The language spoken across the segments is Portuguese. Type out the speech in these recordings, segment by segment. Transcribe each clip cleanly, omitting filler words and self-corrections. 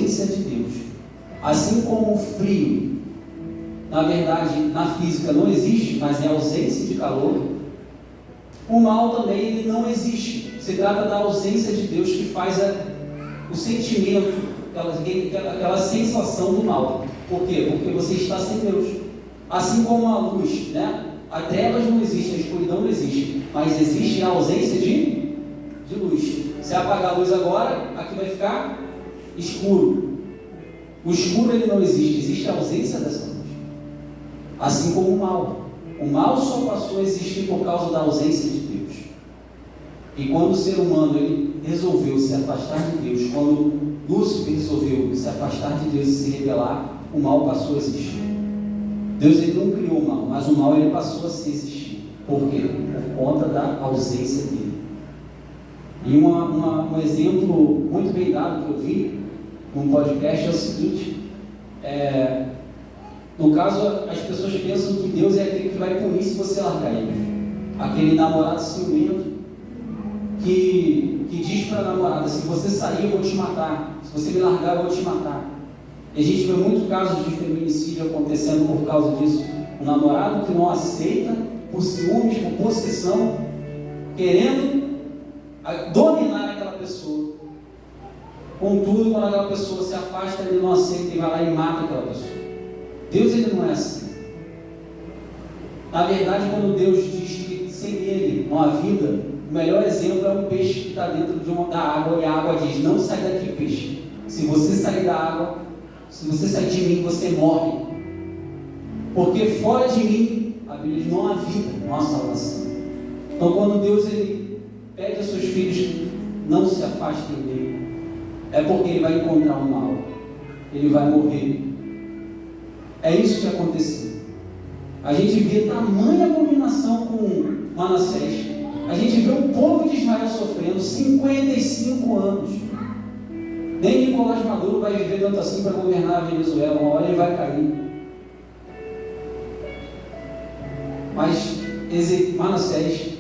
ausência de Deus. Assim como o frio, na verdade, na física não existe, mas é ausência de calor, o mal também ele não existe. Se trata da ausência de Deus que faz o sentimento, aquela sensação do mal. Por quê? Porque você está sem Deus. Assim como a luz, né? A trevas não existe, a escuridão não existe, mas existe a ausência de luz. Se apagar a luz agora, aqui vai ficar escuro. O escuro ele não existe, existe a ausência dessa luz. Assim como o mal. O mal só passou a existir por causa da ausência de Deus. E quando o ser humano ele resolveu se afastar de Deus, quando Lúcifer resolveu se afastar de Deus e se rebelar, o mal passou a existir. Deus ele não criou o mal, mas o mal ele passou a se existir. Por quê? Por conta da ausência dele. E um exemplo muito bem dado que eu vi num podcast é o seguinte: no caso, as pessoas pensam que Deus é aquele que vai punir se você largar ele. Aquele namorado ciumento que diz para a namorada: se você sair eu vou te matar, se você me largar eu vou te matar. E a gente vê muitos casos de feminicídio acontecendo por causa disso. O namorado que não aceita, por ciúmes, por possessão, querendo dominar aquela pessoa. Contudo, quando aquela pessoa se afasta, ele não aceita e vai lá e mata aquela pessoa. Deus ele não é assim. Na verdade, quando Deus diz que sem ele não há vida, o melhor exemplo é um peixe que está dentro da água, e a água diz: não sai daqui, peixe. Se você sair da água, se você sair de mim, você morre. Porque fora de mim, a Bíblia diz, não há vida, não há salvação. Então quando Deus ele pede aos seus filhos: não se afastem dele, é porque ele vai encontrar o mal, ele vai morrer. É isso que aconteceu. A gente vê tamanha abominação com Manassés. A gente vê o povo de Israel sofrendo 55 anos. Nem Nicolás Maduro vai viver tanto assim para governar a Venezuela. Uma hora ele vai cair. Mas Manassés,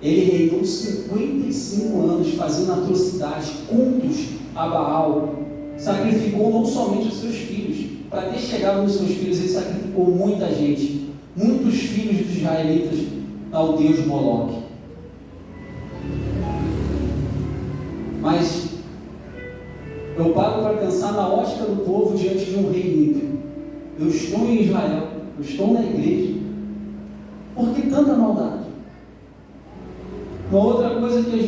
ele reinou 55 anos fazendo atrocidades, cultos a Baal. Sacrificou não somente os seus filhos. Para ter chegado nos seus filhos, ele sacrificou muita gente. Muitos filhos dos israelitas ao deus Moloque. Mas eu paro para pensar na ótica do povo diante de um rei ímpio. Eu estou em Israel, eu estou na igreja. Por que tanta maldade? Uma outra coisa que a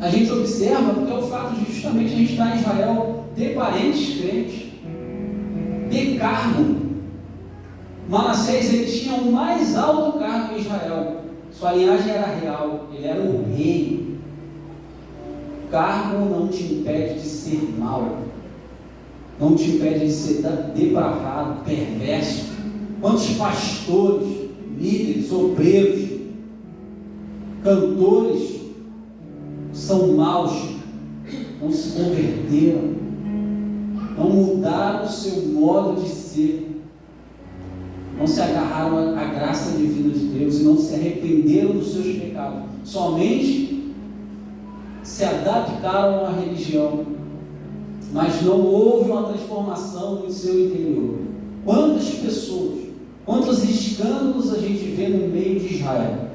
gente observa, porque é o fato de justamente a gente estar em Israel, ter parentes crentes, ter cargo. Manassés ele tinha o mais alto cargo em Israel. Sua linhagem era real, ele era o rei. Cargo não te impede de ser mau, não te impede de ser depravado, perverso. Quantos pastores, líderes, obreiros, cantores são maus, não se converteram, não mudaram o seu modo de ser, não se agarraram à graça divina de Deus e não se arrependeram dos seus pecados, somente se adaptaram à religião, mas não houve uma transformação no seu interior. Quantas pessoas, quantos escândalos a gente vê no meio de Israel?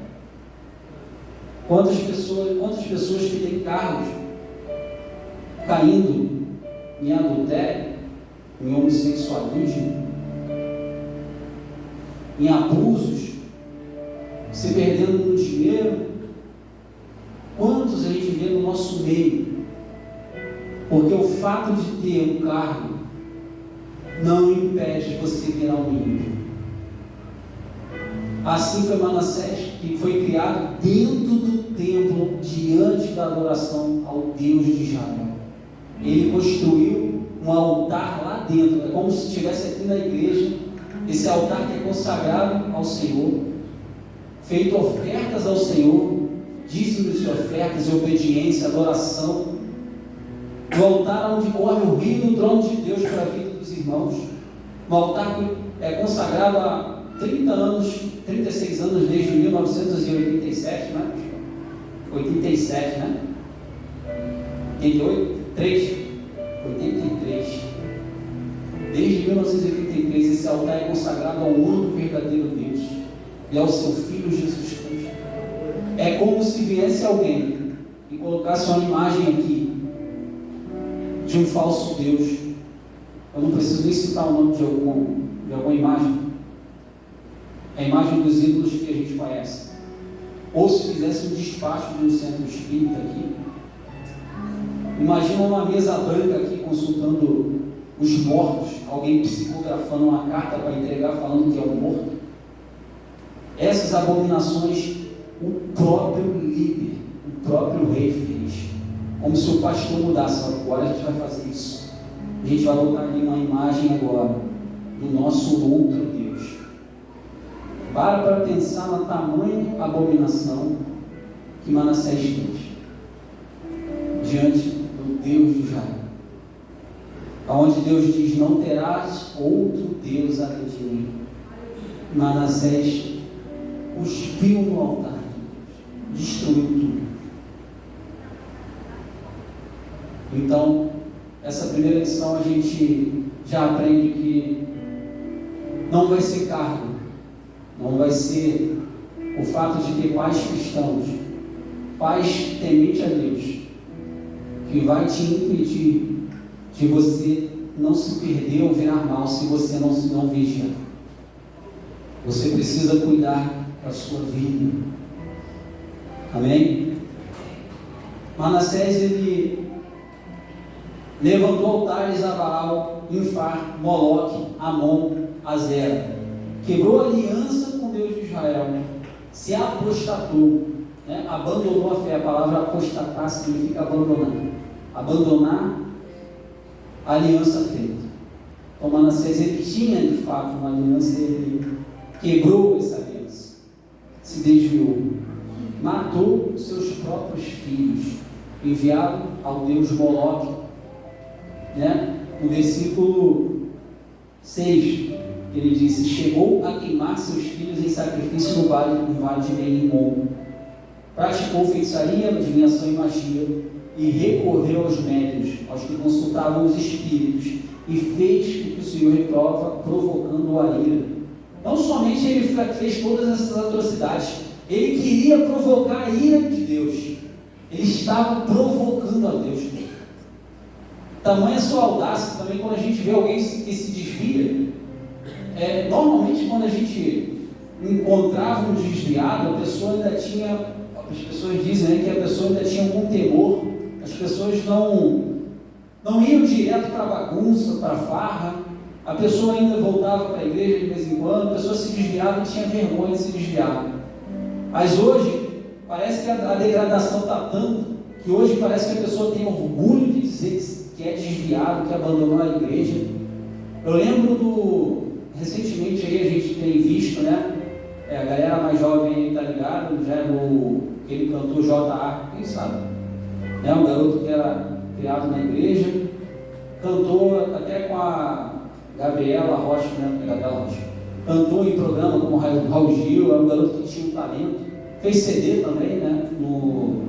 Quantas pessoas que têm cargos caindo em adultério, em homossexualismo, em abusos, se perdendo no dinheiro? Quantos a gente vê no nosso meio? Porque o fato de ter um cargo não impede você virar um ímpio. Assim foi Manassés, que foi criado dentro do templo, diante da adoração ao Deus de Israel. Ele construiu um altar lá dentro, é como se estivesse aqui na igreja, esse altar que é consagrado ao Senhor, feito ofertas ao Senhor, dízimos e ofertas, e obediência, adoração. O altar onde corre o rio do trono de Deus para a vida dos irmãos. Um altar que é consagrado há 30 anos, 36 anos, desde 1987, né? 87, né? 88? 3? Desde 1983, esse altar é consagrado ao único verdadeiro Deus e ao seu Filho Jesus Cristo. É como se viesse alguém e colocasse uma imagem aqui de um falso Deus. Eu não preciso nem citar o nome de alguma imagem. A imagem dos ídolos que a gente conhece. Ou se fizesse um despacho de um centro espírita aqui. Imagina uma mesa branca aqui consultando os mortos, alguém psicografando uma carta para entregar falando que é um morto. Essas abominações o próprio líder, o próprio rei fez. Como se o pastor mudasse, agora a gente vai fazer isso. A gente vai colocar ali uma imagem agora do nosso outro Deus. Para pensar na tamanha abominação que Manassés fez diante do Deus de Israel. Onde Deus diz: não terás outro Deus além de mim. Manassés cuspiu no altar de Deus, destruiu tudo. Então, essa primeira lição a gente já aprende que não vai ser cargo, não vai ser o fato de ter pais cristãos, pais temente a Deus, que vai te impedir de você não se perder ou virar mal se você não vigiar. Você precisa cuidar da sua vida. Amém? Manassés, ele levantou altares a Baal, Infar, Moloque, Amon, Azera. Quebrou aliança com Deus de Israel. Se apostatou, né? Abandonou a fé. A palavra apostatar significa abandonar. Abandonar a aliança feita. Então Manassés, ele tinha de fato uma aliança, ele quebrou essa aliança, se desviou, matou seus próprios filhos, enviado ao Deus Moloque, né? No versículo 6, ele disse: chegou a queimar seus filhos em sacrifício no vale de Ben-Himom, praticou feitiçaria, adivinhação e magia, e recorreu aos médios, aos que consultavam os espíritos, e fez o que o Senhor reprova, provocando a ira. Não somente ele fez todas essas atrocidades, ele queria provocar a ira de Deus. Ele estava provocando a Deus. Tamanha sua audácia também quando a gente vê alguém que se desvia. Normalmente quando a gente encontrava um desviado, a pessoa ainda tinha, as pessoas dizem, né, que a pessoa ainda tinha algum temor. As pessoas não iam direto para a bagunça, para a farra. A pessoa ainda voltava para a igreja de vez em quando. A pessoa se desviava e tinha vergonha de se desviar. Mas hoje, parece que a degradação está tanto, que hoje parece que a pessoa tem orgulho de dizer que é desviado, que abandonou a igreja. Eu lembro recentemente aí a gente tem visto, né? A galera mais jovem aí está ligado, já aquele cantor J.A., quem sabe? Um garoto que era criado na igreja, cantou até com a Gabriela Rocha, né? Gabriela Rocha. Cantou em programa como Raul Gil, era um garoto que tinha um talento. Fez CD também, né?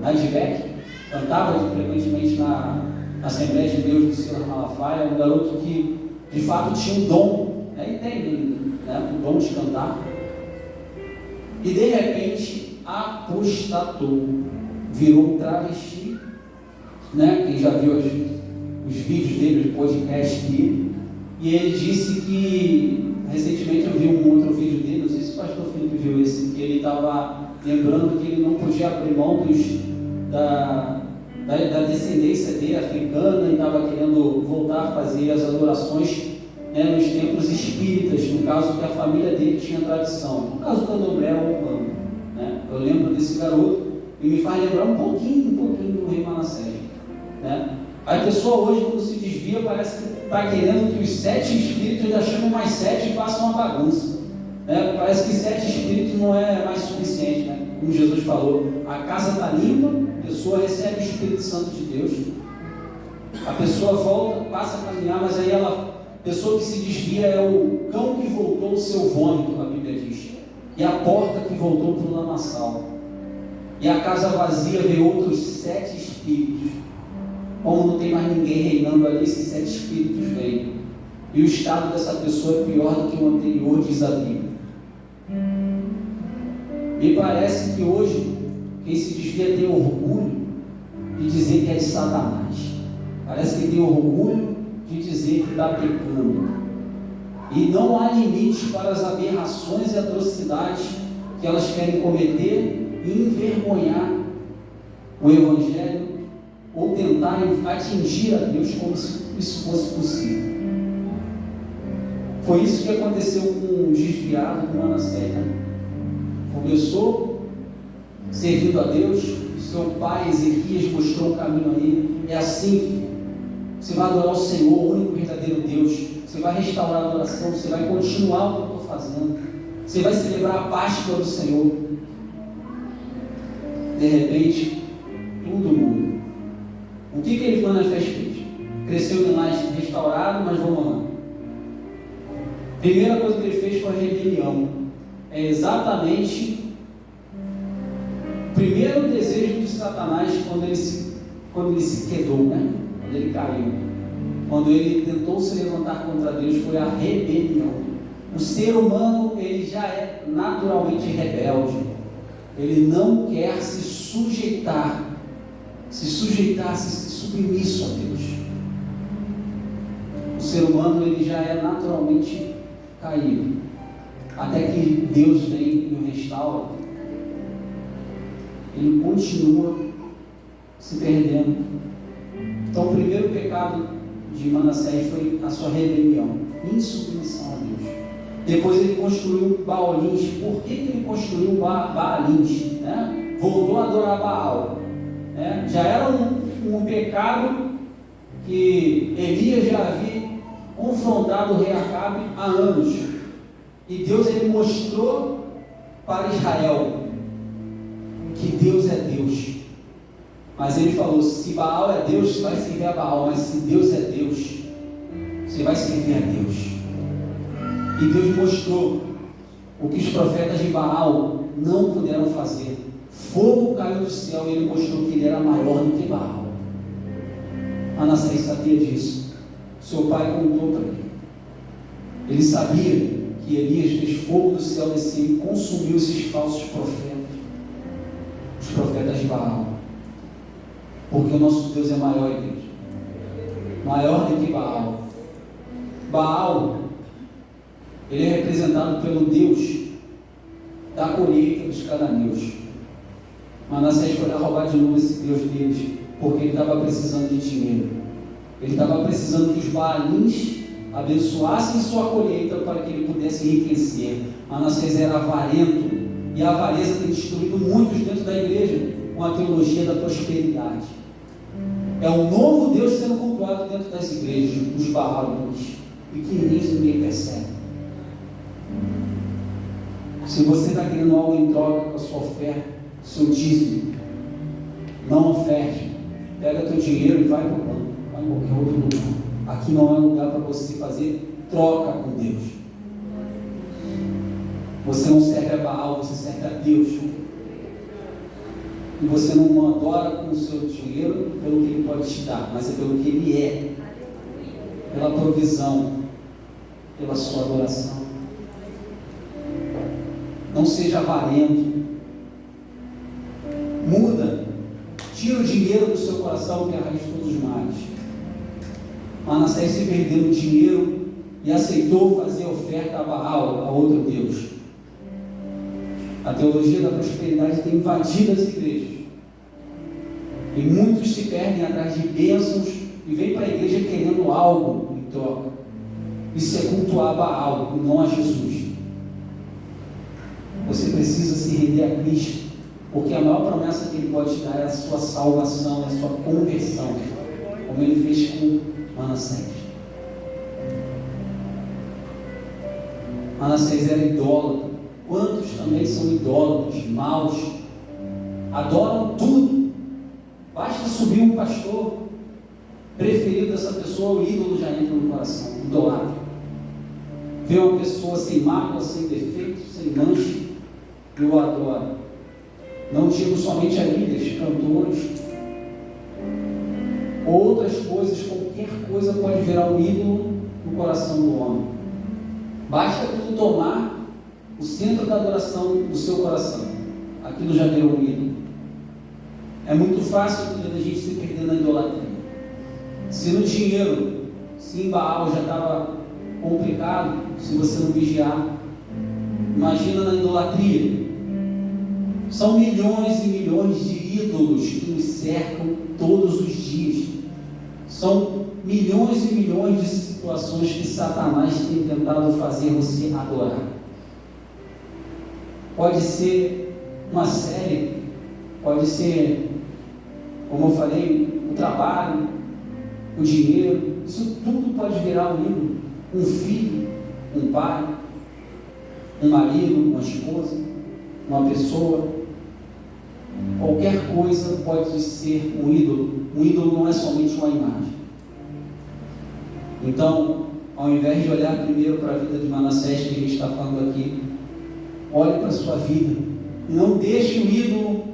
Na Advec, cantava frequentemente na Assembleia de Deus do Senhor Malafaia. Era um garoto que de fato tinha um dom, né? E tem, né? Um dom de cantar. E de repente apostatou, virou um travesti, né? Quem já viu os vídeos dele, o podcast dele, e ele disse que, recentemente eu vi um outro vídeo dele, não sei se o pastor Felipe viu esse, que ele estava lembrando que ele não podia abrir mão da descendência dele africana, e estava querendo voltar a fazer as adorações, né, nos templos espíritas, no caso que a família dele tinha tradição, no caso do candomblé ou umbanda, né? Eu lembro desse garoto e me faz lembrar um pouquinho do rei Manassés, né? A pessoa hoje, quando se desvia, parece que está querendo que os 7 espíritos ainda chamem mais 7 e façam uma bagunça, né? Parece que 7 espíritos não é mais suficiente, né? Como Jesus falou, a casa está limpa, a pessoa recebe o Espírito Santo de Deus, a pessoa volta, passa a caminhar, mas aí a pessoa que se desvia é o cão que voltou ao seu vômito, a Bíblia diz, e a porta que voltou para o lamaçal, e a casa vazia vê outros 7 espíritos. Como não tem mais ninguém reinando ali, esses 7 espíritos vêm E o estado dessa pessoa é pior do que o anterior, diz a Bíblia. Me parece que hoje quem se desvia tem orgulho de dizer que é de Satanás. Parece que tem orgulho de dizer que está pecando. E não há limite para as aberrações e atrocidades que elas querem cometer e envergonhar o Evangelho ou tentar atingir a Deus como se isso fosse possível. Foi isso que aconteceu com o desviado, com Manassés. Começou servindo a Deus, seu pai Ezequias mostrou o caminho a ele. É assim, filho. Você vai adorar o Senhor, o único verdadeiro Deus. Você vai restaurar a adoração, você vai continuar o que eu estou fazendo. Você vai celebrar a Páscoa do Senhor. De repente, tudo muda. O que ele Manassés fez? Cresceu demais, restaurado, mas vamos lá. Primeira coisa que ele fez foi a rebelião. É exatamente o primeiro desejo de Satanás quando ele se quedou, né? Quando ele caiu. Quando ele tentou se levantar contra Deus, foi a rebelião. O ser humano, ele já é naturalmente rebelde. Ele não quer se sujeitar, se submisso a Deus. O ser humano, ele já é naturalmente caído. Até que Deus vem e o restaura. Ele continua se perdendo. Então, o primeiro pecado de Manassés foi a sua rebelião, insubmissão a Deus. Depois ele construiu Baalins. Por que ele construiu Baalins? Né? Voltou a adorar Baal. Né? Já era um pecado que Elias já havia confrontado o rei Acabe há anos. E Deus ele mostrou para Israel que Deus é Deus. Mas ele falou, se Baal é Deus, você vai servir a Baal. Mas se Deus é Deus, você vai servir a Deus. E Deus mostrou o que os profetas de Baal não puderam fazer. Fogo caiu do céu e ele mostrou que ele era maior do que Baal. Manassés sabia disso. Seu pai contou para ele. Ele sabia que Elias fez fogo do céu descer e consumiu esses falsos profetas, os profetas de Baal. Porque o nosso Deus é maior, igreja. Maior do que Baal. Baal, ele é representado pelo Deus da colheita dos cananeus. Manassés foi lá roubar de novo esse Deus deles, porque ele estava precisando de dinheiro. Ele estava precisando que os Baalins abençoassem sua colheita para que ele pudesse enriquecer. Manassés era avarento, e a avareza tem destruído muitos dentro da igreja com a teologia da prosperidade. É um novo Deus sendo cultuado dentro das igrejas, os Baalins, pequenininhos, ninguém percebe. Se você está querendo algo em troca com a sua oferta, seu dízimo, não oferte. Pega teu dinheiro e vai para o banco, vai em qualquer outro lugar. Aqui não é lugar para você fazer troca com Deus. Você não serve a Baal, você serve a Deus. E você não adora com o seu dinheiro pelo que Ele pode te dar, mas é pelo que Ele é, pela provisão, pela sua adoração. Não seja avarento. Muda. Tira o dinheiro do seu coração, que é a raiz de todos os males. Manassés se perdeu no dinheiro e aceitou fazer oferta a Baal, a outro Deus. A teologia da prosperidade tem invadido as igrejas. E muitos se perdem atrás de bênçãos e vêm para a igreja querendo algo em troca. Isso é cultuar Baal e não a Jesus. Você precisa se render a Cristo, porque a maior promessa que Ele pode te dar é a sua salvação, é a sua conversão, como Ele fez com Manassés. Manassés era idólatra. Quantos também são idólatras, maus, adoram tudo. Basta subir um pastor preferido dessa pessoa, o ídolo já entra no coração, idolatra. Vê uma pessoa sem mácula, sem defeito, sem mancha, e o adora. Não digo somente a líderes, cantores, outras coisas, qualquer coisa pode virar um ídolo no coração do homem. Basta aquilo tomar o centro da adoração do seu coração. Aquilo já virou um ídolo. É muito fácil a gente se perder na idolatria. Se no dinheiro, se em Baal já estava complicado, se você não vigiar, imagina na idolatria. São milhões e milhões de ídolos que nos cercam todos os dias. São milhões e milhões de situações que Satanás tem tentado fazer você adorar. Pode ser uma série, pode ser, como eu falei, o trabalho, o dinheiro. Isso tudo pode virar um ídolo. Um filho, um pai, um marido, uma esposa, uma pessoa. Qualquer coisa pode ser um ídolo. Um ídolo não é somente uma imagem. Então, ao invés de olhar primeiro para a vida de Manassés, que a gente está falando aqui, olhe para a sua vida e não deixe o ídolo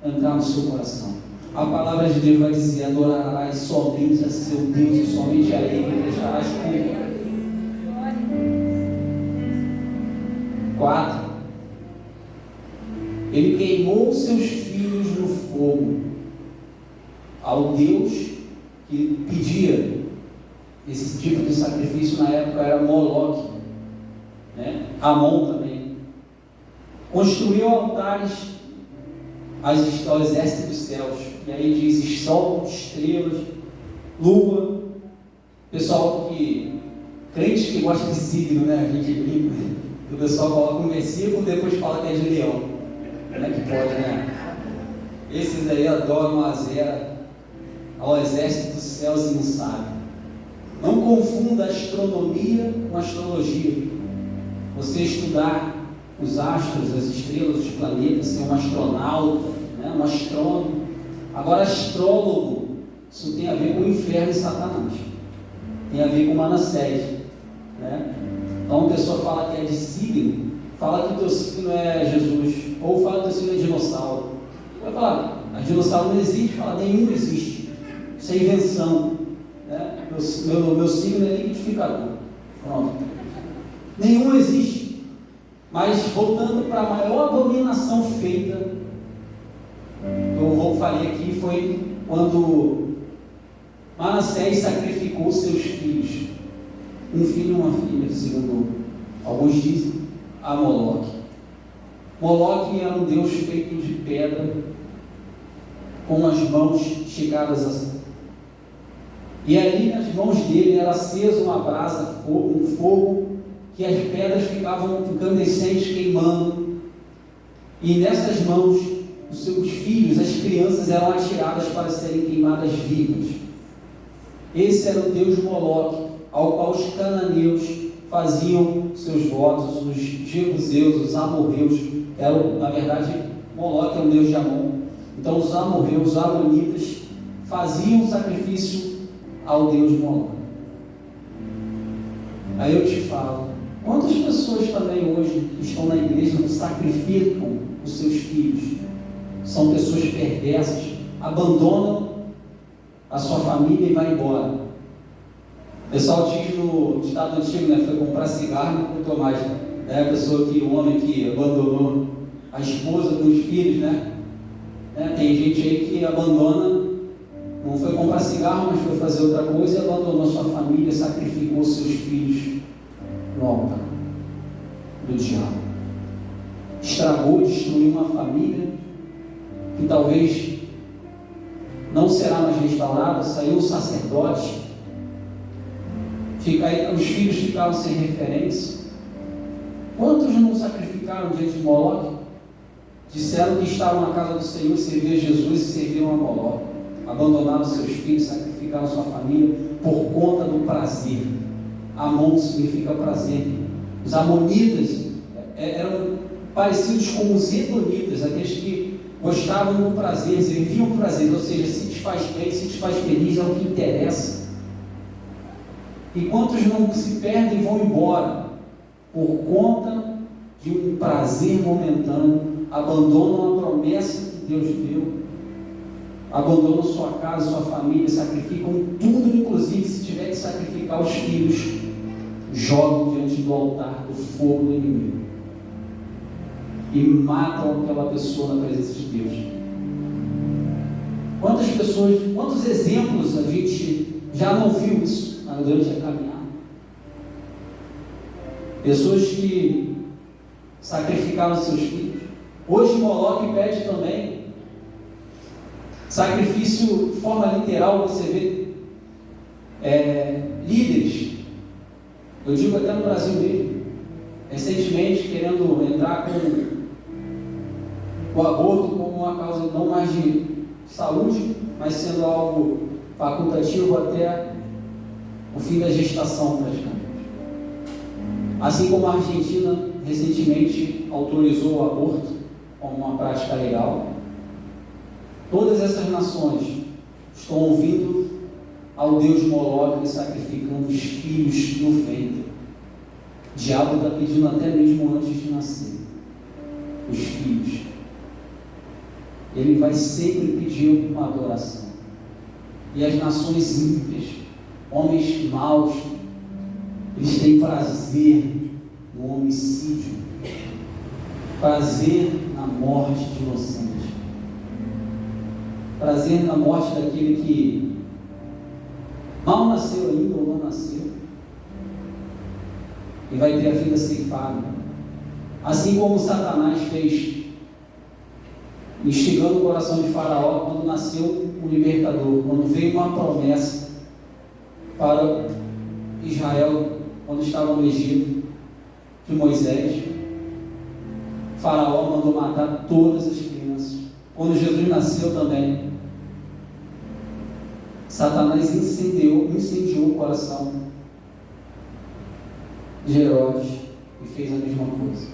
entrar no seu coração. A palavra de Deus vai dizer: adorarás somente a seu Deus e somente a Ele prestarás culto. 4. Ele queimou seus filhos no fogo ao Deus que pedia esse tipo de sacrifício. Na época era Moloque, né? Amon também. Construiu altares ao exército dos céus, e aí diz sol, estrelas, lua. Pessoal crente que gosta de signo, né? A gente brinca, o pessoal coloca um versículo e depois fala que é de leão. Como é que pode, né? Esses aí adoram a zera ao exército dos céus e não sabem. Não confunda astronomia com astrologia. Você estudar os astros, as estrelas, os planetas, ser um astronauta, né? Um astrônomo. Agora, astrólogo, isso tem a ver com o inferno e Satanás. Tem a ver com Manassés, né? Então, a pessoa fala que é de signo, fala que o teu signo é Jesus, ou fala que o teu signo é dinossauro. Vai falar, a dinossauro não existe, fala, nenhum existe. Isso é invenção, né? Meu signo é liquidificador. Pronto. Nenhum existe. Mas voltando para a maior abominação feita, eu falei aqui, foi quando Manassés sacrificou seus filhos. Um filho e uma filha, segundo alguns dizem, a Moloque. Moloque era um deus feito de pedra, com as mãos chegadas assim. E ali nas mãos dele era acesa uma brasa, um fogo, que as pedras ficavam incandescentes queimando. E nessas mãos, os seus filhos, as crianças, eram atiradas para serem queimadas vivas. Esse era o deus Moloque, ao qual os cananeus faziam seus votos, os jebuseus, os amorreus, na verdade, Moloque é um deus de Amon. Então os amorreus, os amonitas, faziam sacrifício ao deus Moloque. Aí eu te falo, quantas pessoas também hoje que estão na igreja não sacrificam os seus filhos? São pessoas perversas, abandonam a sua família e vai embora. O pessoal diz no ditado antigo, né? Foi comprar cigarro e não comprou mais. Né? A pessoa o homem que abandonou a esposa com os filhos, né? Tem gente aí que abandona, não foi comprar cigarro, mas foi fazer outra coisa e abandonou sua família, sacrificou seus filhos no altar do diabo. Estragou, destruiu uma família que talvez não será mais restaurada. Saiu o sacerdote, os filhos ficaram sem referência. Quantos não sacrificaram diante de Moloque? Disseram que estavam na casa do Senhor, serviam a Jesus e serviam a Moloque. Abandonaram seus filhos, sacrificaram sua família por conta do prazer. Amon significa prazer. Os amonitas eram parecidos com os edonitas, aqueles que gostavam do prazer, viviam o prazer, ou seja, se te faz bem, se te faz feliz, é o que interessa. E quantos não se perdem e vão embora por conta de um prazer momentâneo, abandonam a promessa que Deus deu, abandonam sua casa, sua família, sacrificam tudo, inclusive se tiver que sacrificar os filhos, jogam diante do altar do fogo do inimigo e matam aquela pessoa na presença de Deus. Quantas pessoas, quantos exemplos a gente já não viu isso durante a caminhada? Pessoas que sacrificaram seus filhos. Hoje Moloque pede também sacrifício de forma literal. Você vê líderes, eu digo até no Brasil mesmo, recentemente querendo entrar com o aborto como uma causa não mais de saúde, mas sendo algo facultativo até o fim da gestação, praticamente. Assim como a Argentina recentemente autorizou o aborto como uma prática legal, todas essas nações estão ouvindo ao Deus Moloque e sacrificando os filhos no ventre. O diabo está pedindo até mesmo antes de nascer os filhos. Ele vai sempre pedir uma adoração. E as nações ímpias, homens maus, eles têm prazer no homicídio, prazer na morte de inocente, prazer na morte daquele que mal nasceu ainda ou não nasceu e vai ter a vida ceifada, assim como Satanás fez, instigando o coração de Faraó quando nasceu o libertador, quando veio uma promessa para Israel, quando estava no Egito, de Moisés. Faraó mandou matar todas as crianças. Quando Jesus nasceu também, Satanás incendiou o coração de Herodes e fez a mesma coisa.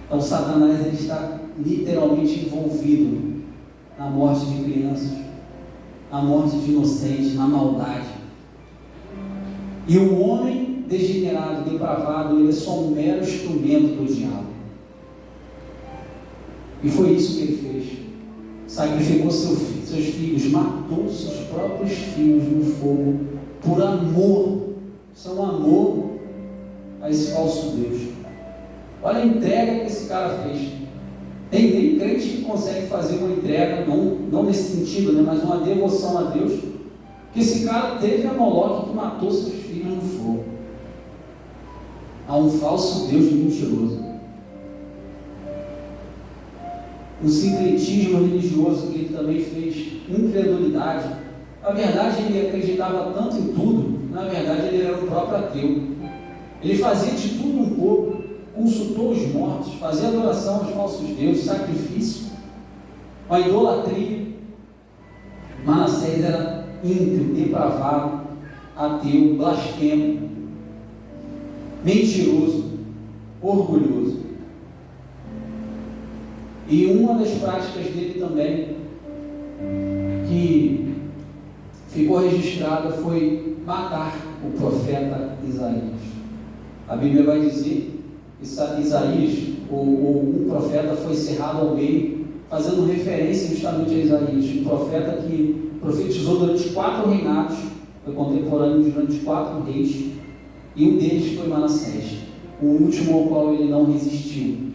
Então Satanás ele está literalmente envolvido na morte de crianças, na morte de inocentes, na maldade. E o homem degenerado, depravado, ele é só um mero instrumento do diabo. E foi isso que ele fez. Sacrificou seus filhos, matou seus próprios filhos no fogo, por amor. Isso é um amor a esse falso Deus. Olha a entrega que esse cara fez. Tem nem crente que consegue fazer uma entrega, não nesse sentido, né, mas uma devoção a Deus, que esse cara teve a Moloque que matou seus filhos no fogo. Há um falso Deus mentiroso. Um sincretismo religioso que ele também fez, incredulidade. Na verdade, ele acreditava tanto em tudo, na verdade, ele era o próprio ateu. Ele fazia de tudo um pouco, consultou os mortos, fazia adoração aos falsos deuses, sacrifício, a idolatria. Manassés era ímpio, depravado, ateu, blasfemo, mentiroso, orgulhoso. E uma das práticas dele também, que ficou registrada, foi matar o profeta Isaías. A Bíblia vai dizer que Isaías, um profeta, foi cerrado ao meio, fazendo referência justamente a Isaías, um profeta que profetizou durante 4 reinados, foi contemporâneo durante 4 reis, e um deles foi Manassés, o último ao qual ele não resistiu.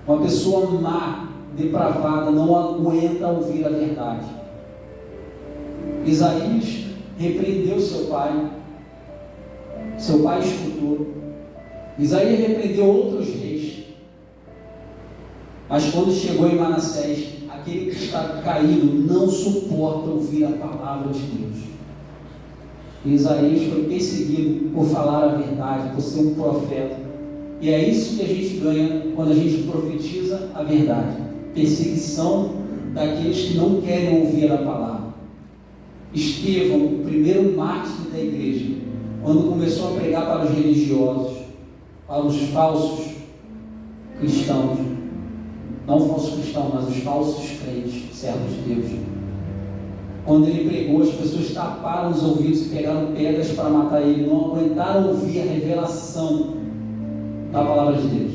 Uma pessoa má, depravada, não aguenta ouvir a verdade. Isaías repreendeu seu pai escutou. Isaías repreendeu outros reis, mas quando chegou em Manassés, aquele que está caído não suporta ouvir a palavra de Deus. E Isaías foi perseguido por falar a verdade, por ser um profeta. E é isso que a gente ganha quando a gente profetiza a verdade. Perseguição daqueles que não querem ouvir a palavra. Estevão, o primeiro mártir da igreja, quando começou a pregar para os religiosos, para os falsos cristãos, não falsos cristãos, mas os falsos crentes, servos de Deus. Quando ele pregou, as pessoas taparam os ouvidos e pegaram pedras para matar ele, não aguentaram ouvir a revelação da palavra de Deus,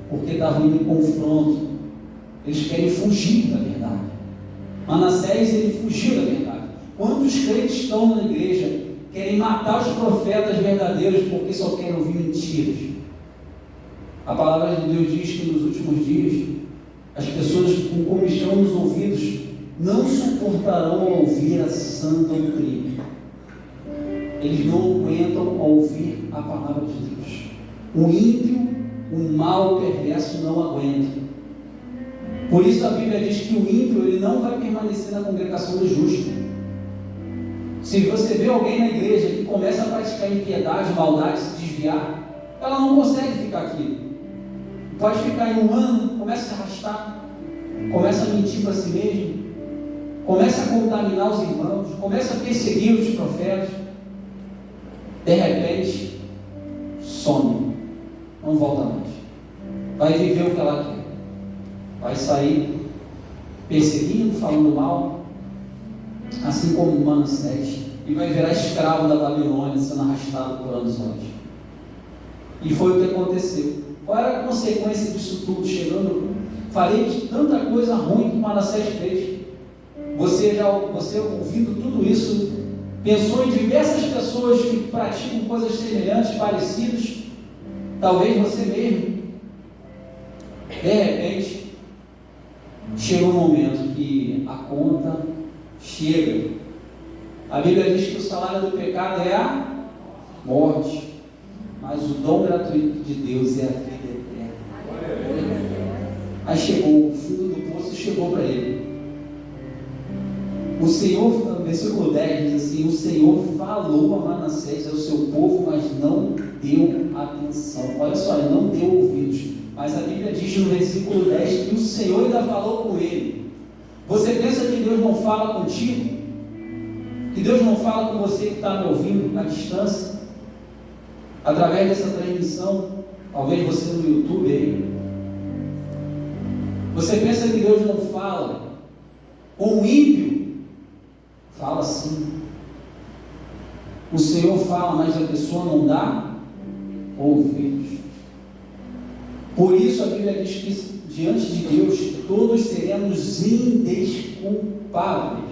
porque estavam em confronto Eles querem fugir da verdade. Manassés, ele fugiu da verdade. Quantos crentes estão na igreja, querem matar os profetas verdadeiros porque só querem ouvir mentiras? A palavra de Deus diz que nos últimos dias, as pessoas com comichão nos ouvidos não suportarão ouvir a sã doutrina. Eles não aguentam ouvir a palavra de Deus. O ímpio, o mau, o perverso não aguenta. Por isso a Bíblia diz que o ímpio, ele não vai permanecer na congregação do justo. Se você vê alguém na igreja que começa a praticar impiedade, maldade, se desviar, ela não consegue ficar aqui. Pode ficar em um ano, começa a arrastar, começa a mentir para si mesmo, começa a contaminar os irmãos, começa a perseguir os profetas. De repente, some, não volta mais. Vai viver o que ela quer. Vai sair perseguindo, falando mal, assim como Manassés, e vai virar escravo da Babilônia, sendo arrastado por anos longe. E foi o que aconteceu. Qual era a consequência disso tudo? Falei de tanta coisa ruim que Manassés fez. Você ouvindo tudo isso, pensou em diversas pessoas que praticam coisas semelhantes, parecidas, talvez você mesmo. De repente, chega um momento que a conta chega. A Bíblia diz que o salário do pecado é a morte, mas o dom gratuito de Deus é a vida eterna. Aí chegou, o fundo do poço chegou para ele. O Senhor, no versículo 10 diz assim: o Senhor falou a Manassés, é o seu povo, mas não deu atenção. Olha só, ele não deu ouvidos. Mas a Bíblia diz no versículo 10 que o Senhor ainda falou com ele. Você pensa que Deus não fala contigo? Que Deus não fala com você que está me ouvindo à distância? Através dessa transmissão, talvez você no YouTube aí. Você pensa que Deus não fala com o ímpio? Fala sim. O Senhor fala, mas a pessoa não dá ouvidos. Por isso a Bíblia diz que diante de Deus todos seremos indesculpáveis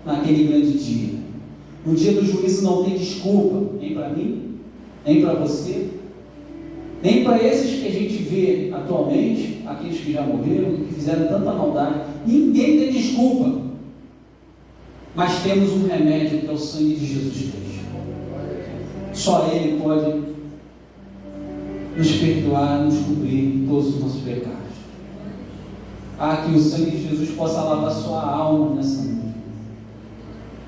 naquele grande dia. No dia do juízo não tem desculpa, nem para mim, nem para você, nem para esses que a gente vê atualmente, aqueles que já morreram, que fizeram tanta maldade. Ninguém tem desculpa. Mas temos um remédio que é o sangue de Jesus Cristo. Só Ele pode nos perdoar, nos cobrir todos os nossos pecados. Que o sangue de Jesus possa lavar sua alma nessa noite.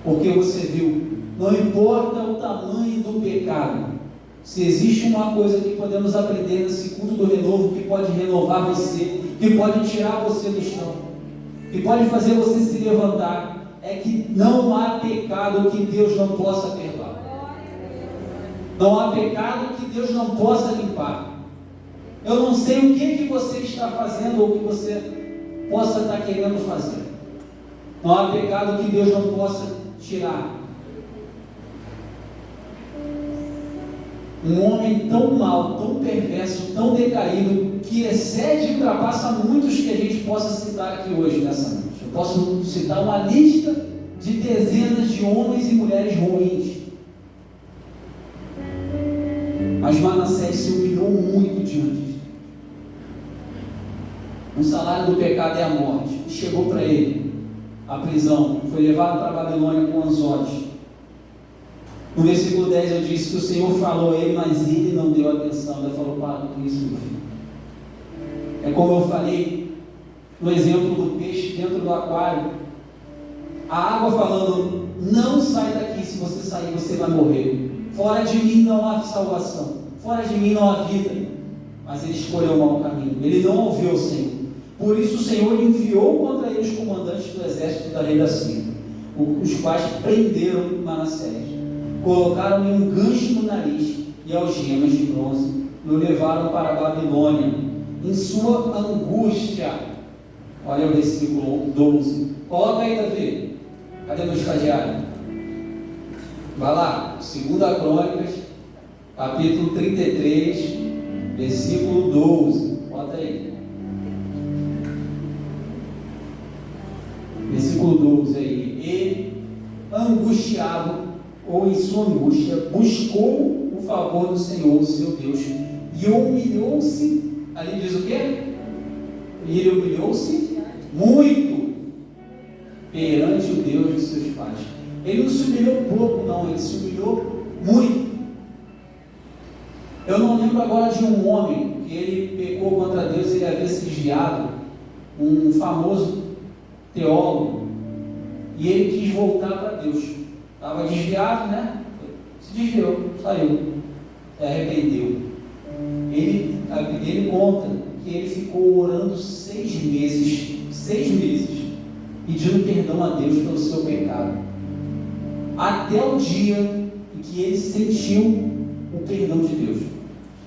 Porque você viu, não importa o tamanho do pecado, se existe uma coisa que podemos aprender nesse culto do renovo, que pode renovar você, que pode tirar você do chão, que pode fazer você se levantar, é que não há pecado que Deus não possa perdoar. Não há pecado que Deus não possa limpar. Eu não sei o que você está fazendo ou o que você possa estar querendo fazer. Não há pecado que Deus não possa tirar. Um homem tão mau, tão perverso, tão decaído, que excede e ultrapassa muitos que a gente possa citar aqui hoje nessa noite. Eu posso citar uma lista de dezenas de homens e mulheres ruins. Mas Manassés se humilhou muito diante de Deus. O salário do pecado é a morte. E chegou para ele a prisão. Foi levado para a Babilônia com anzotes. No versículo 10 eu disse que o Senhor falou a ele, mas ele não deu atenção. Ele falou: para com isso, meu filho. É como eu falei no exemplo do peixe dentro do aquário. A água falando: não sai daqui, se você sair você vai morrer. Fora de mim não há salvação, fora de mim não há vida. Mas ele escolheu o mau caminho, ele não ouviu o Senhor. Por isso o Senhor enviou contra ele os comandantes do exército da rei da Síria, os quais prenderam Manassés, colocaram-lhe um gancho no nariz e algemas de bronze, e o levaram para a Babilônia, em sua angústia. Olha o versículo 12. Coloca aí, Davi. Cadê meu estagiário? Vai lá, 2 Crônicas, capítulo 33, versículo 12. Bota aí. ou em sua angústia, buscou o favor do Senhor, seu Deus, e humilhou-se. Ali diz o quê? Ele humilhou-se muito perante o Deus de seus pais. Ele não se humilhou pouco, não, ele se humilhou muito. Eu não lembro agora de um homem que ele pecou contra Deus, ele havia se desviado, um famoso teólogo, e ele quis voltar para Deus. Estava desviado, né? Se desviou, saiu, se arrependeu. Ele conta que ele ficou orando 6 meses, pedindo perdão a Deus pelo seu pecado, até o dia em que ele sentiu o perdão de Deus.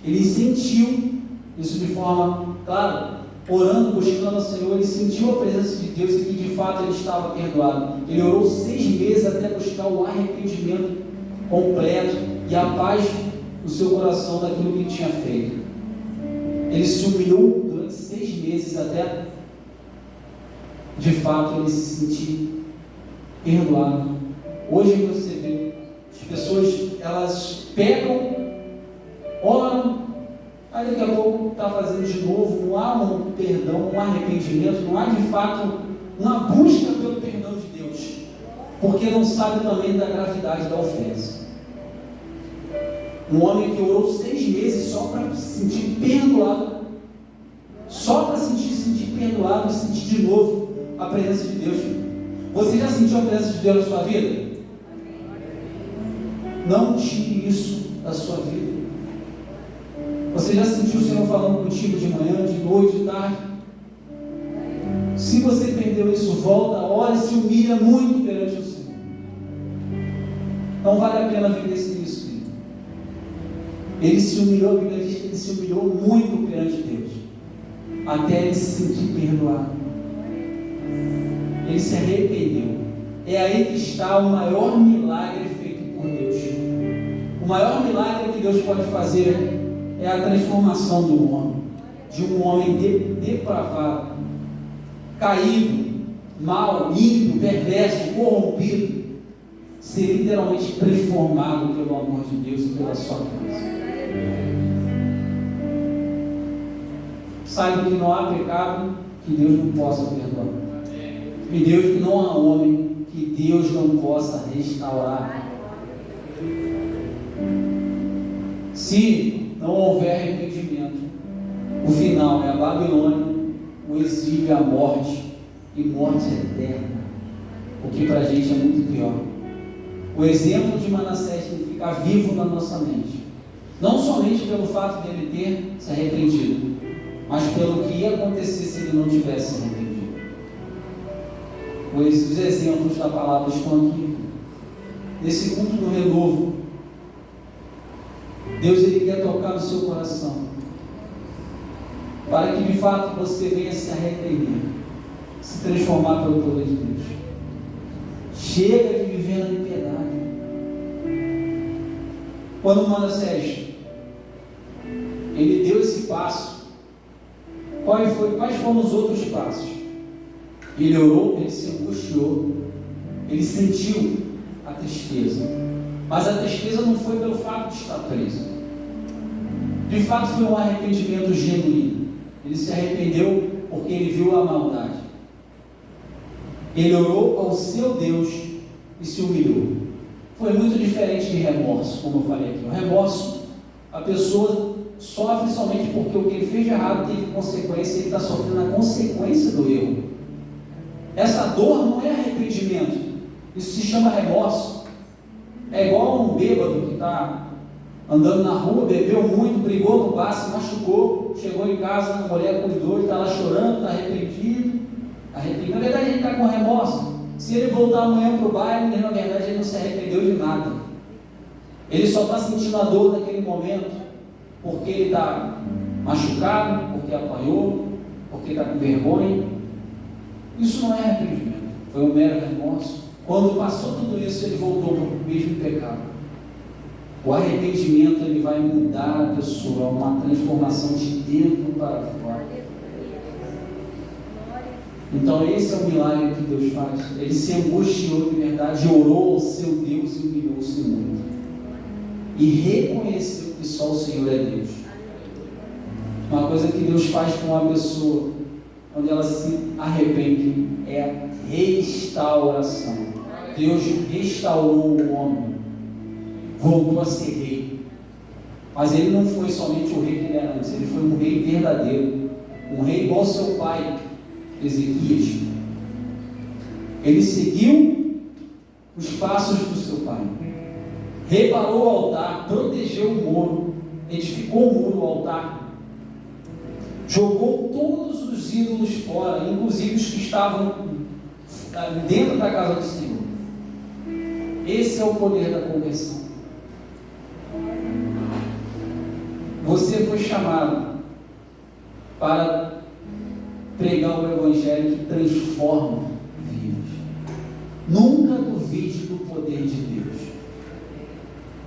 Ele sentiu isso de forma clara, orando, buscando ao Senhor, ele sentiu a presença de Deus e que de fato ele estava perdoado. Ele orou 6 meses até buscar o arrependimento completo e a paz no seu coração daquilo que ele tinha feito. Ele se humilhou durante 6 meses até de fato ele se sentir perdoado. Hoje você vê, as pessoas, elas pecam, oram, aí daqui a pouco está fazendo de novo, não há um perdão, um arrependimento, não há de fato uma busca pelo perdão de Deus, porque não sabe também da gravidade da ofensa. Um homem que orou 6 meses só para se sentir perdoado, só para sentir perdoado e sentir de novo a presença de Deus. Você já sentiu a presença de Deus na sua vida? Não tire isso da sua vida. Você já sentiu o Senhor falando contigo de manhã, de noite, de tarde? Se você perdeu isso, volta, ora e se humilha muito perante o Senhor. Não vale a pena viver sem isso, filho. Ele se humilhou, a Bíblia diz que ele se humilhou muito perante Deus, até ele se sentir perdoado. Ele se arrependeu. É aí que está o maior milagre feito por Deus. O maior milagre que Deus pode fazer é a transformação do homem, de um homem depravado, caído, mau, ímpio, perverso, corrompido, ser literalmente transformado pelo amor de Deus e pela sua graça. Saiba que não há pecado que Deus não possa perdoar. E Deus que não há homem que Deus não possa restaurar. Se não houver arrependimento, o final é a Babilônia, o exílio, a morte, e morte eterna, o que para a gente é muito pior. O exemplo de Manassés tem que ficar vivo na nossa mente, não somente pelo fato de ele ter se arrependido, mas pelo que ia acontecer se ele não tivesse se arrependido. Os exemplos da palavra estão aqui. Nesse culto do renovo, Deus ele quer tocar no seu coração, para que de fato você venha se arrepender, se transformar pelo poder de Deus. Chega de viver na impiedade. Quando Manassés ele deu esse passo, quais foram os outros passos? Ele orou, ele se angustiou, ele sentiu a tristeza, mas a tristeza não foi pelo fato de estar preso. De fato foi um arrependimento genuíno. Ele se arrependeu porque ele viu a maldade. Ele orou ao seu Deus e se humilhou. Foi muito diferente de remorso, como eu falei aqui. O remorso, a pessoa sofre somente porque o que ele fez de errado teve consequência, ele está sofrendo a consequência do erro. Essa dor não é arrependimento, isso se chama remorso. É igual um bêbado que está andando na rua, bebeu muito, brigou no bar, se machucou, chegou em casa, a mulher cuidou, ele está lá chorando, está arrependido. Na verdade ele está com remorso. Se ele voltar amanhã para o bairro, na verdade ele não se arrependeu de nada. Ele só está sentindo a dor naquele momento, porque ele está machucado, porque apanhou, porque está com vergonha. Isso não é arrependimento, foi um mero remorso. Quando passou tudo isso, ele voltou para o mesmo pecado. O arrependimento ele vai mudar a pessoa, uma transformação de dentro para fora. Então esse é o milagre que Deus faz. Ele se angustiou de verdade, orou ao seu Deus e humilhou-se muito. E reconheceu que só o Senhor é Deus. Uma coisa que Deus faz com uma pessoa, quando ela se arrepende, é a restauração. Deus restaurou o homem, voltou a ser rei. Mas ele não foi somente o rei que ele era antes, ele foi um rei verdadeiro, um rei igual ao seu pai, Ezequias. Ele seguiu os passos do seu pai, reparou o altar, protegeu o muro, edificou o muro, o altar, jogou todos os ídolos fora, inclusive os que estavam dentro da casa do Senhor. Esse é o poder da conversão. Você foi chamado para pregar o Evangelho que transforma vidas. Nunca duvide do poder de Deus.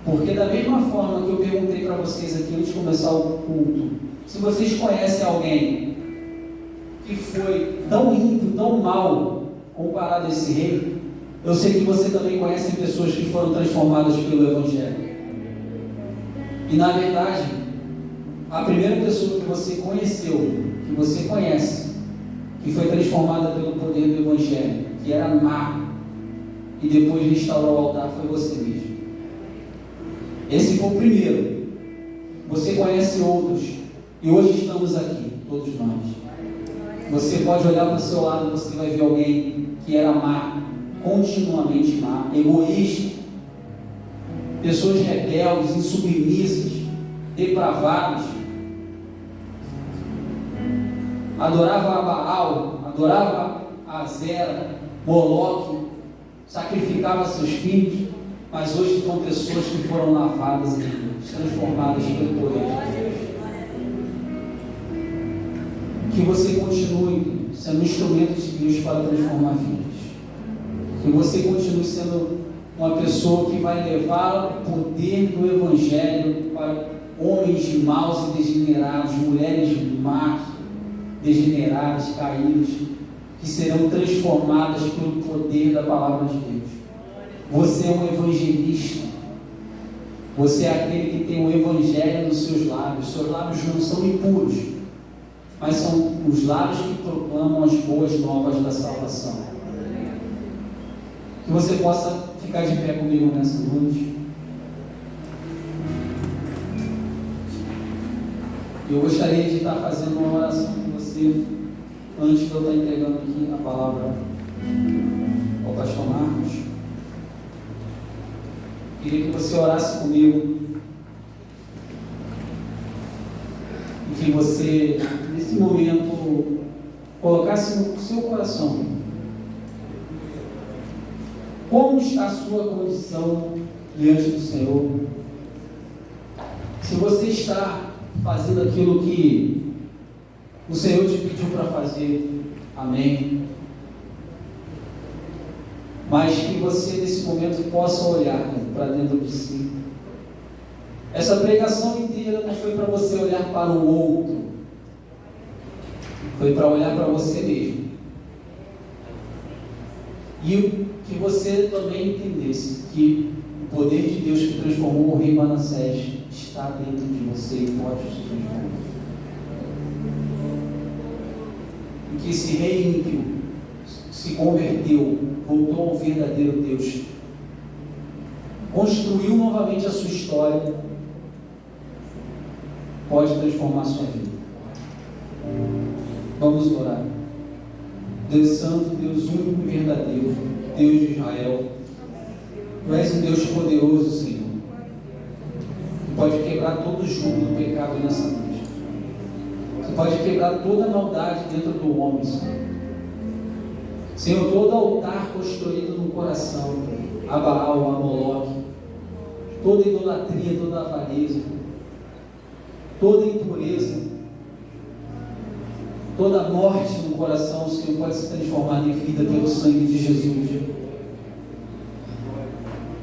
Porque da mesma forma que eu perguntei para vocês aqui antes de começar o culto, se vocês conhecem alguém que foi tão ímpio, tão mal comparado a esse rei, eu sei que você também conhece pessoas que foram transformadas pelo Evangelho. E na verdade, a primeira pessoa que você conheceu, que você conhece, que foi transformada pelo poder do Evangelho, que era má, e depois restaurou o altar, foi você mesmo. Esse foi o primeiro. Você conhece outros, e hoje estamos aqui, todos nós. Você pode olhar para o seu lado e você vai ver alguém que era má, continuamente má, egoísta, pessoas rebeldes, insubmissas, depravadas, adorava a Baal, adorava a Zera, Moloque, sacrificava seus filhos, mas hoje são pessoas que foram lavadas e transformadas pelo poder de Deus. Que você continue sendo um instrumento de Deus para transformar vidas. Que você continue sendo uma pessoa que vai levar o poder do Evangelho para homens maus e degenerados, mulheres más, degeneradas, caídas, que serão transformadas pelo poder da palavra de Deus. Você é um evangelista. Você é aquele que tem o Evangelho nos seus lábios. Seus lábios não são impuros, mas são os lábios que proclamam as boas novas da salvação. Que você possa ficar de pé comigo nessa noite. Eu gostaria de estar fazendo uma oração com você, antes de eu estar entregando aqui a palavra ao pastor Marcos. Queria que você orasse comigo e que você, nesse momento, colocasse no seu coração como está a sua condição diante do Senhor. Se você está fazendo aquilo que o Senhor te pediu para fazer, amém. Mas que você nesse momento possa olhar para dentro de si. Essa pregação inteira não foi para você olhar para o outro, foi para olhar para você mesmo. E que você também entendesse que o poder de Deus que transformou o rei Manassés está dentro de você e pode te transformar. E que esse rei ímpio se converteu, voltou ao verdadeiro Deus, construiu novamente a sua história, pode transformar a sua vida. Vamos orar. Deus Santo, Deus único e verdadeiro, Deus de Israel, Tu és um Deus poderoso, Senhor, que pode quebrar todo o jugo do pecado nessa noite. Tu pode quebrar toda a maldade dentro do homem, Senhor. Senhor, todo altar construído no coração, a Baal, a Moloque, toda idolatria, toda avareza, toda impureza, toda morte no coração, Senhor, pode se transformar em vida pelo sangue de Jesus.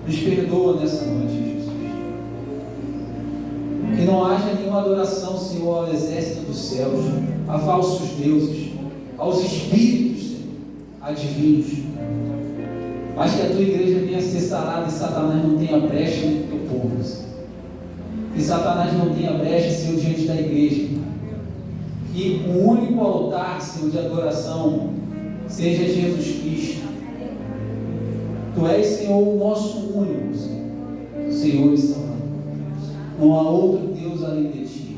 Nos perdoa nessa noite, Jesus. Que não haja nenhuma adoração, Senhor, ao exército dos céus, a falsos deuses, aos espíritos, Senhor. adivinhos. Mas que a tua igreja venha ser sarada e Satanás não tenha brecha no teu povo, Senhor. Que Satanás não tenha brecha, Senhor, diante da igreja. Que o único altar, Senhor, de adoração seja Jesus Cristo. Tu és, Senhor, o nosso único, Senhor, Senhor e Salvador. Não há outro Deus além de Ti.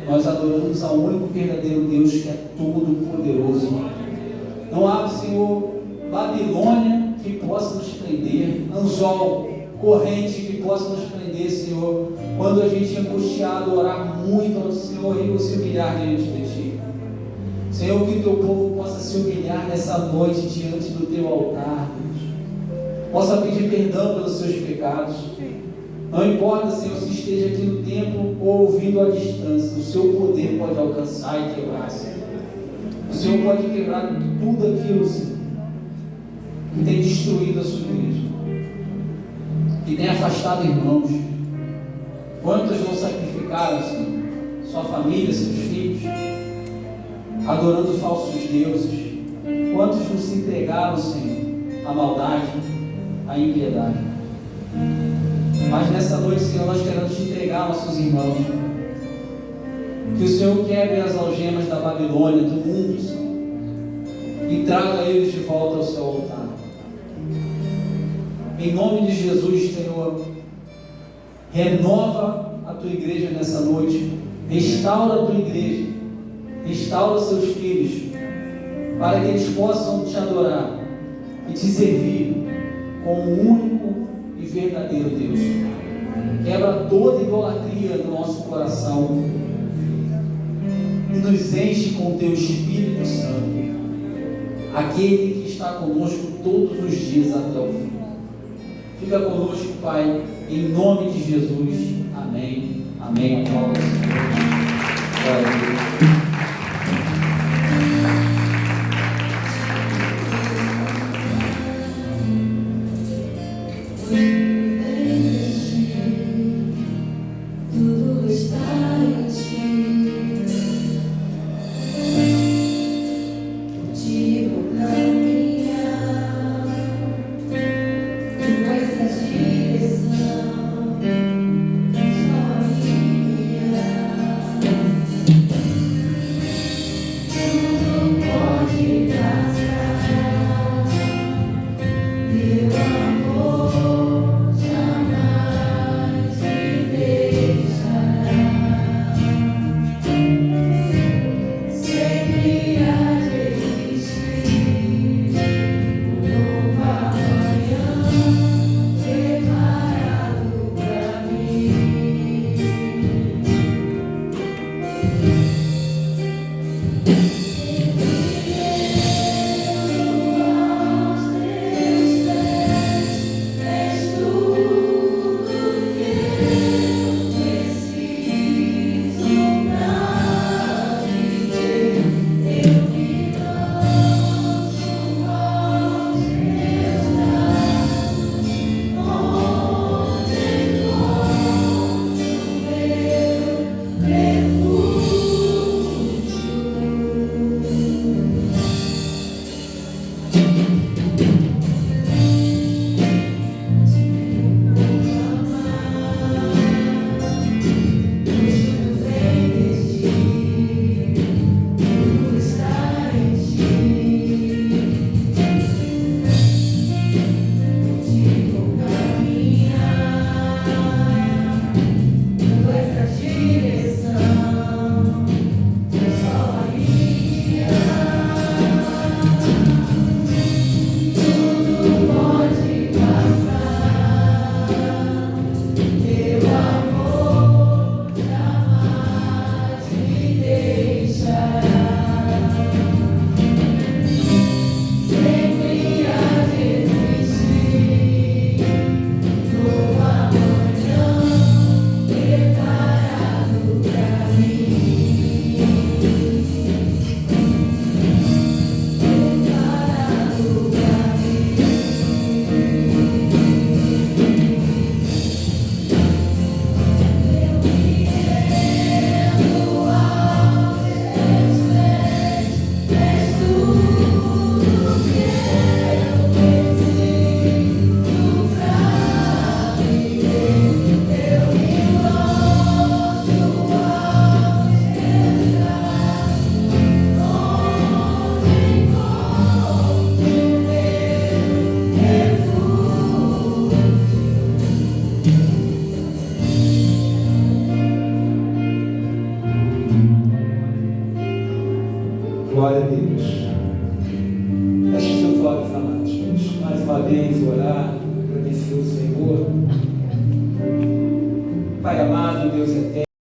Nós adoramos ao único verdadeiro Deus que é todo poderoso. Não há, Senhor, Babilônia que possa nos prender, anzol, corrente que possa nos prender, Senhor, quando a gente é angustiado, orar muito ao Senhor e se humilhar diante de Ti. Senhor, que o Teu povo possa se humilhar nessa noite diante do Teu altar, Deus. Possa pedir perdão pelos seus pecados. Não importa, Senhor, se esteja aqui no templo ou ouvindo à distância, o Seu poder pode alcançar e quebrar, Senhor. O Senhor pode quebrar tudo aquilo, Senhor, que tem destruído a Sua igreja, que tem afastado irmãos. Quantos não sacrificaram, Senhor, sua família, seus filhos, adorando falsos deuses? Quantos não se entregaram, Senhor, à maldade, à impiedade? Mas nessa noite, Senhor, nós queremos te entregar nossos irmãos. Que o Senhor quebre as algemas da Babilônia, do mundo, Senhor, e traga eles de volta ao seu altar. Em nome de Jesus, Senhor, renova a tua igreja nessa noite, restaura a tua igreja, restaura seus filhos, para que eles possam te adorar e te servir como o único e verdadeiro Deus. Quebra toda idolatria no nosso coração e nos enche com o teu Espírito Santo, aquele que está conosco todos os dias até o fim. Fica conosco, Pai, em nome de Jesus. Amém. Amém. Glória a Deus. Glória a Deus.